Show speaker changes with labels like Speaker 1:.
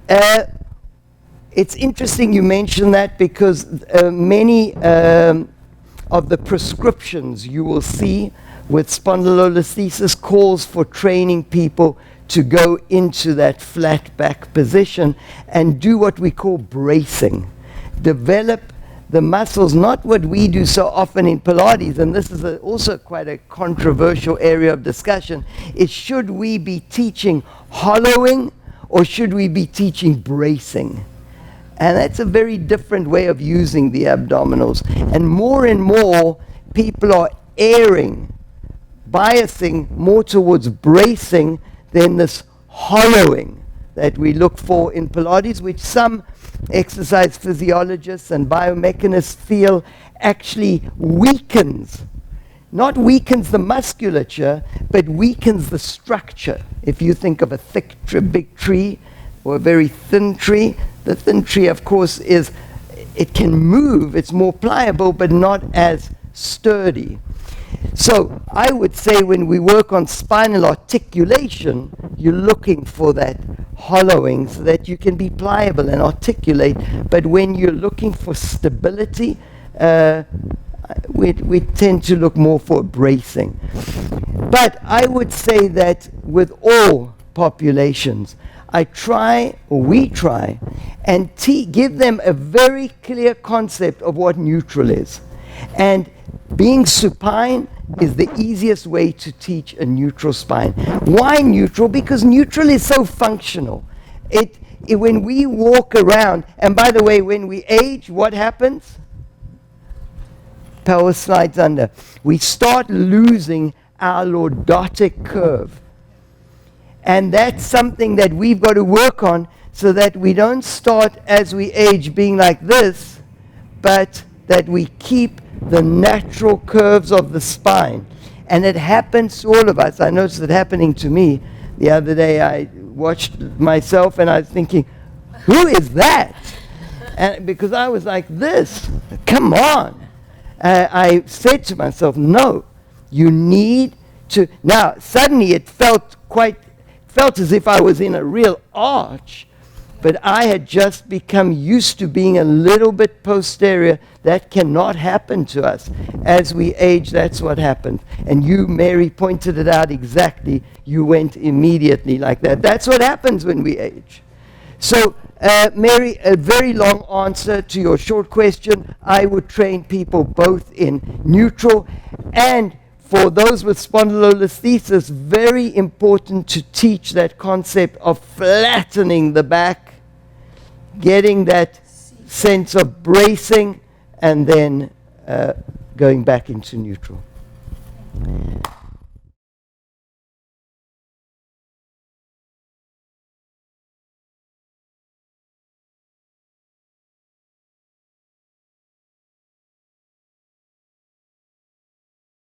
Speaker 1: It's interesting you mention that, because many of the prescriptions you will see with spondylolisthesis calls for training people to go into that flat back position and do what we call bracing. Develop the muscles, not what we do so often in Pilates, and this is also quite a controversial area of discussion, is should we be teaching hollowing or should we be teaching bracing? And that's a very different way of using the abdominals. And more people are biasing more towards bracing than this hollowing that we look for in Pilates, which some exercise physiologists and biomechanists feel actually not weakens the musculature, but weakens the structure. If you think of a thick big tree or a very thin tree, the thin tree, of course, it can move, it's more pliable, but not as sturdy. So I would say when we work on spinal articulation, you're looking for that hollowing so that you can be pliable and articulate. But when you're looking for stability, we tend to look more for bracing. But I would say that with all populations, we try and give them a very clear concept of what neutral is. And being supine is the easiest way to teach a neutral spine. Why neutral? Because neutral is so functional. When we walk around, and by the way, when we age, what happens? Pelvis slides under. We start losing our lordotic curve. And that's something that we've got to work on so that we don't start as we age being like this, but that we keep the natural curves of the spine. And it happens to all of us. I noticed it happening to me. The other day I watched myself and I was thinking, who is that? And because I was like this, come on. I said to myself, no, you need to. Now, suddenly it felt as if I was in a real arch, but I had just become used to being a little bit posterior. That cannot happen to us. As we age, that's what happens. And you, Mary, pointed it out exactly. You went immediately like that. That's what happens when we age. So, Mary, a very long answer to your short question. I would train people both in neutral and for those with spondylolisthesis, very important to teach that concept of flattening the back, getting that sense of bracing, and then going back into neutral.